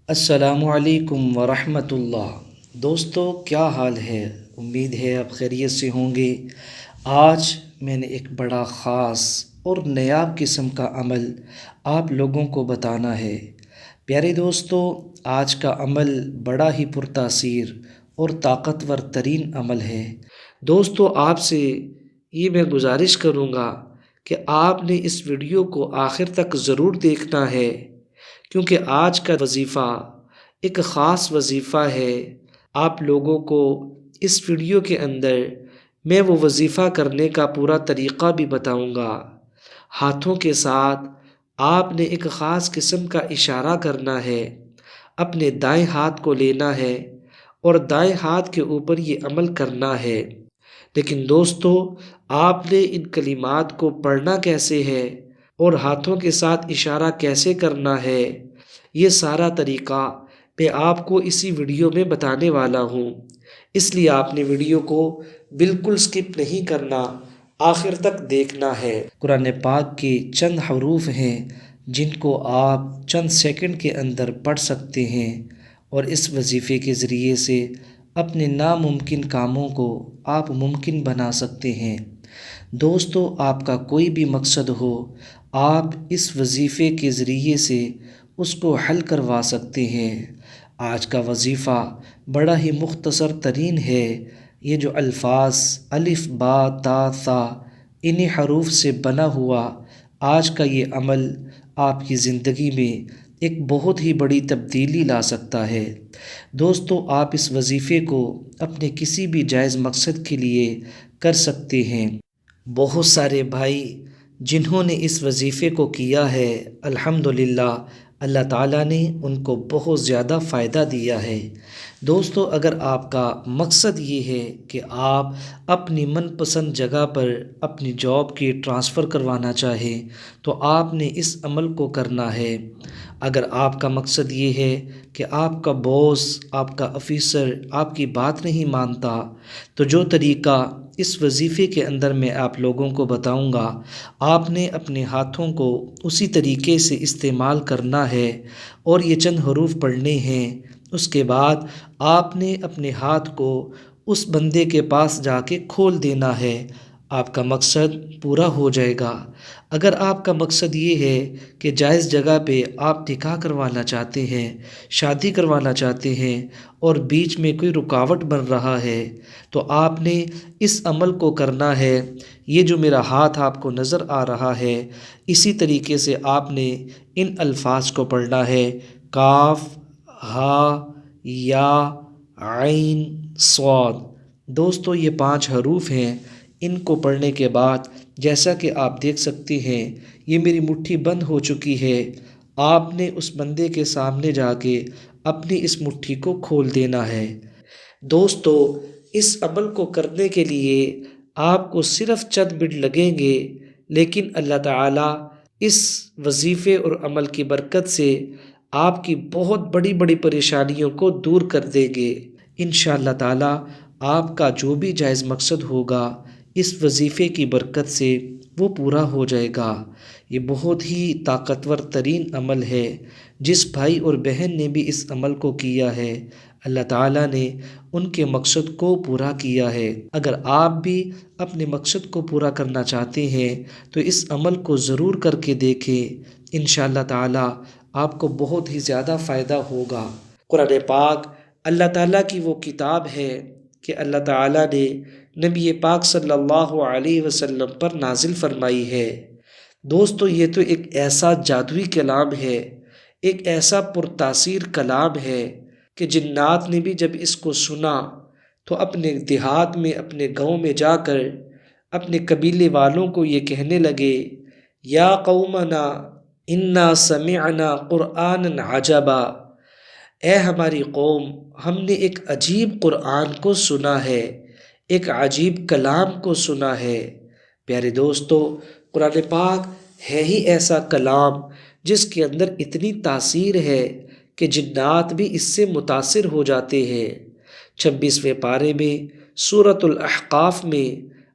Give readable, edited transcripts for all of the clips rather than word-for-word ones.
السلام علیکم ورحمۃ اللہ۔ دوستو کیا حال ہے؟ امید ہے آپ خیریت سے ہوں گے۔ آج میں نے ایک بڑا خاص اور نایاب قسم کا عمل آپ لوگوں کو بتانا ہے۔ پیارے دوستو، آج کا عمل بڑا ہی پرتاثیر اور طاقتور ترین عمل ہے۔ دوستو، آپ سے یہ میں گزارش کروں گا کہ آپ نے اس ویڈیو کو آخر تک ضرور دیکھنا ہے، کیونکہ آج کا وظیفہ ایک خاص وظیفہ ہے۔ آپ لوگوں کو اس ویڈیو کے اندر میں وہ وظیفہ کرنے کا پورا طریقہ بھی بتاؤں گا۔ ہاتھوں کے ساتھ آپ نے ایک خاص قسم کا اشارہ کرنا ہے، اپنے دائیں ہاتھ کو لینا ہے اور دائیں ہاتھ کے اوپر یہ عمل کرنا ہے۔ لیکن دوستو، آپ نے ان کلمات کو پڑھنا کیسے ہے اور ہاتھوں کے ساتھ اشارہ کیسے کرنا ہے، یہ سارا طریقہ میں آپ کو اسی ویڈیو میں بتانے والا ہوں۔ اس لیے آپ نے ویڈیو کو بالکل سکپ نہیں کرنا، آخر تک دیکھنا ہے۔ قرآن پاک کے چند حروف ہیں جن کو آپ چند سیکنڈ کے اندر پڑھ سکتے ہیں اور اس وظیفے کے ذریعے سے اپنے ناممکن کاموں کو آپ ممکن بنا سکتے ہیں۔ دوستو، آپ کا کوئی بھی مقصد ہو، آپ اس وظیفے کے ذریعے سے اس کو حل کروا سکتے ہیں۔ آج کا وظیفہ بڑا ہی مختصر ترین ہے۔ یہ جو الفاظ الف با تا ثا انہی حروف سے بنا ہوا آج کا یہ عمل آپ کی زندگی میں ایک بہت ہی بڑی تبدیلی لا سکتا ہے۔ دوستو، آپ اس وظیفے کو اپنے کسی بھی جائز مقصد کے لیے کر سکتے ہیں۔ بہت سارے بھائی جنہوں نے اس وظیفے کو کیا ہے، الحمدللہ اللہ تعالیٰ نے ان کو بہت زیادہ فائدہ دیا ہے۔ دوستو، اگر آپ کا مقصد یہ ہے کہ آپ اپنی من پسند جگہ پر اپنی جاب کی ٹرانسفر کروانا چاہیں تو آپ نے اس عمل کو کرنا ہے۔ اگر آپ کا مقصد یہ ہے کہ آپ کا باس، آپ کا آفیسر آپ کی بات نہیں مانتا، تو جو طریقہ اس وظیفے کے اندر میں آپ لوگوں کو بتاؤں گا، آپ نے اپنے ہاتھوں کو اسی طریقے سے استعمال کرنا ہے اور یہ چند حروف پڑھنے ہیں۔ اس کے بعد آپ نے اپنے ہاتھ کو اس بندے کے پاس جا کے کھول دینا ہے، آپ کا مقصد پورا ہو جائے گا۔ اگر آپ کا مقصد یہ ہے کہ جائز جگہ پہ آپ نکاح کروانا چاہتے ہیں، شادی کروانا چاہتے ہیں اور بیچ میں کوئی رکاوٹ بن رہا ہے، تو آپ نے اس عمل کو کرنا ہے۔ یہ جو میرا ہاتھ آپ کو نظر آ رہا ہے، اسی طریقے سے آپ نے ان الفاظ کو پڑھنا ہے: کاف ہا یا عین صاد۔ دوستو، یہ 5 حروف ہیں۔ ان کو پڑھنے کے بعد جیسا کہ آپ دیکھ سکتے ہیں، یہ میری مٹھی بند ہو چکی ہے۔ آپ نے اس بندے کے سامنے جا کے اپنی اس مٹھی کو کھول دینا ہے۔ دوستو، اس عمل کو کرنے کے لیے آپ کو صرف چند منٹ لگیں گے، لیکن اللہ تعالیٰ اس وظیفے اور عمل کی برکت سے آپ کی بہت بڑی بڑی پریشانیوں کو دور کر دیں گے۔ انشاءاللہ تعالیٰ آپ کا جو بھی جائز مقصد ہوگا اس وظیفے کی برکت سے وہ پورا ہو جائے گا۔ یہ بہت ہی طاقتور ترین عمل ہے۔ جس بھائی اور بہن نے بھی اس عمل کو کیا ہے، اللہ تعالیٰ نے ان کے مقصد کو پورا کیا ہے۔ اگر آپ بھی اپنے مقصد کو پورا کرنا چاہتے ہیں تو اس عمل کو ضرور کر کے دیکھیں، انشاءاللہ تعالیٰ آپ کو بہت ہی زیادہ فائدہ ہوگا۔ قرآن پاک اللہ تعالیٰ کی وہ کتاب ہے کہ اللہ تعالیٰ نے نبی پاک صلی اللہ علیہ وسلم پر نازل فرمائی ہے۔ دوستو، یہ تو ایک ایسا جادوئی کلام ہے، ایک ایسا پرتاثیر کلام ہے کہ جنات نے بھی جب اس کو سنا تو اپنے دیہات میں، اپنے گاؤں میں جا کر اپنے قبیلے والوں کو یہ کہنے لگے: یا قومنا انا سمعنا قرآنا عجبا، اے ہماری قوم، ہم نے ایک عجیب قرآن کو سنا ہے، ایک عجیب کلام کو سنا ہے۔ پیارے دوستو، قرآن پاک ہے ہی ایسا کلام جس کے اندر اتنی تاثیر ہے کہ جنات بھی اس سے متاثر ہو جاتے ہیں۔ 26ویں پارے میں سورۃ الاحقاف میں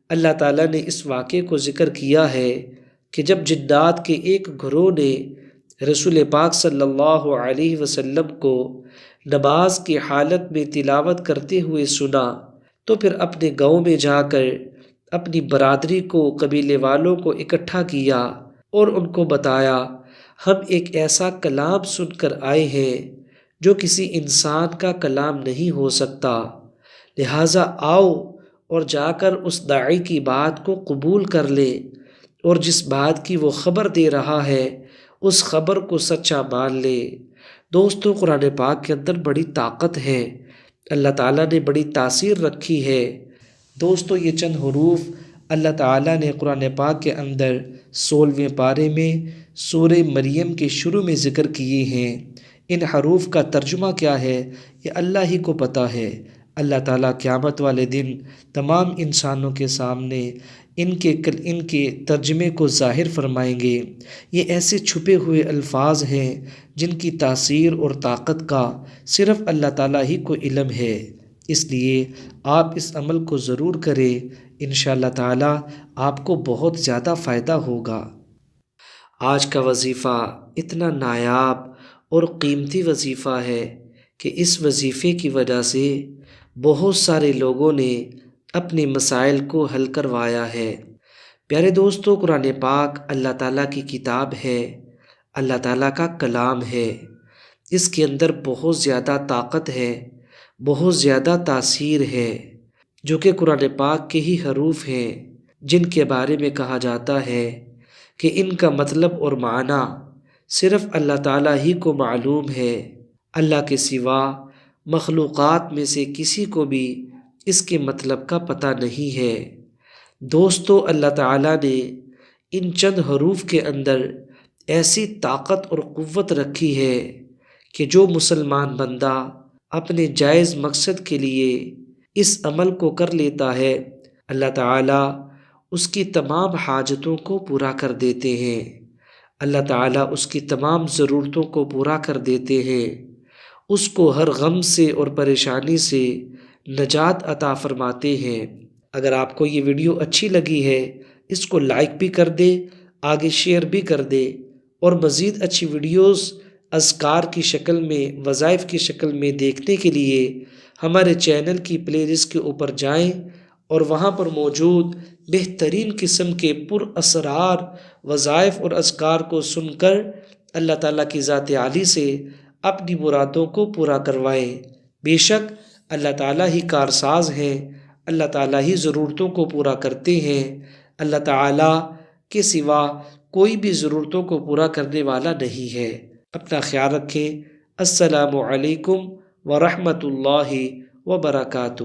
اللہ تعالیٰ نے اس واقعے کو ذکر کیا ہے کہ جب جنات کے ایک گروہ نے رسول پاک صلی اللہ علیہ وسلم کو نماز کی حالت میں تلاوت کرتے ہوئے سنا تو پھر اپنے گاؤں میں جا کر اپنی برادری کو، قبیلے والوں کو اکٹھا کیا اور ان کو بتایا، ہم ایک ایسا کلام سن کر آئے ہیں جو کسی انسان کا کلام نہیں ہو سکتا، لہٰذا آؤ اور جا کر اس داعی کی بات کو قبول کر لے، اور جس بات کی وہ خبر دے رہا ہے اس خبر کو سچا مان لے۔ دوستو، قرآن پاک کے اندر بڑی طاقت ہے، اللہ تعالیٰ نے بڑی تاثیر رکھی ہے۔ دوستو، یہ چند حروف اللہ تعالیٰ نے قرآن پاک کے اندر 16ویں پارے میں سورہ مریم کے شروع میں ذکر کیے ہیں۔ ان حروف کا ترجمہ کیا ہے یہ اللہ ہی کو پتہ ہے۔ اللہ تعالیٰ قیامت والے دن تمام انسانوں کے سامنے ان کے ترجمے کو ظاہر فرمائیں گے۔ یہ ایسے چھپے ہوئے الفاظ ہیں جن کی تاثیر اور طاقت کا صرف اللہ تعالیٰ ہی کو علم ہے، اس لیے آپ اس عمل کو ضرور کریں، انشاءاللہ تعالیٰ آپ کو بہت زیادہ فائدہ ہوگا۔ آج کا وظیفہ اتنا نایاب اور قیمتی وظیفہ ہے کہ اس وظیفے کی وجہ سے بہت سارے لوگوں نے اپنے مسائل کو حل کروایا ہے۔ پیارے دوستو، قرآن پاک اللہ تعالیٰ کی کتاب ہے، اللہ تعالیٰ کا کلام ہے۔ اس کے اندر بہت زیادہ طاقت ہے، بہت زیادہ تاثیر ہے، جو کہ قرآن پاک کے ہی حروف ہیں، جن کے بارے میں کہا جاتا ہے کہ ان کا مطلب اور معنی صرف اللہ تعالیٰ ہی کو معلوم ہے۔ اللہ کے سوا مخلوقات میں سے کسی کو بھی اس کے مطلب کا پتہ نہیں ہے۔ دوستو، اللہ تعالیٰ نے ان چند حروف کے اندر ایسی طاقت اور قوت رکھی ہے کہ جو مسلمان بندہ اپنے جائز مقصد کے لیے اس عمل کو کر لیتا ہے، اللہ تعالیٰ اس کی تمام حاجتوں کو پورا کر دیتے ہیں، اللہ تعالیٰ اس کی تمام ضرورتوں کو پورا کر دیتے ہیں، اس کو ہر غم سے اور پریشانی سے نجات عطا فرماتے ہیں۔ اگر آپ کو یہ ویڈیو اچھی لگی ہے اس کو لائک بھی کر دے، آگے شیئر بھی کر دے، اور مزید اچھی ویڈیوز اذکار کی شکل میں، وظائف کی شکل میں دیکھنے کے لیے ہمارے چینل کی پلے لسٹ کے اوپر جائیں اور وہاں پر موجود بہترین قسم کے پر اسرار وظائف اور اذکار کو سن کر اللہ تعالیٰ کی ذات عالی سے اپنی مرادوں کو پورا کروائیں۔ بے شک اللہ تعالیٰ ہی کارساز ہیں، اللہ تعالیٰ ہی ضرورتوں کو پورا کرتے ہیں، اللہ تعالیٰ کے سوا کوئی بھی ضرورتوں کو پورا کرنے والا نہیں ہے۔ اپنا خیال رکھیں۔ السلام علیکم ورحمۃ اللہ وبرکاتہ۔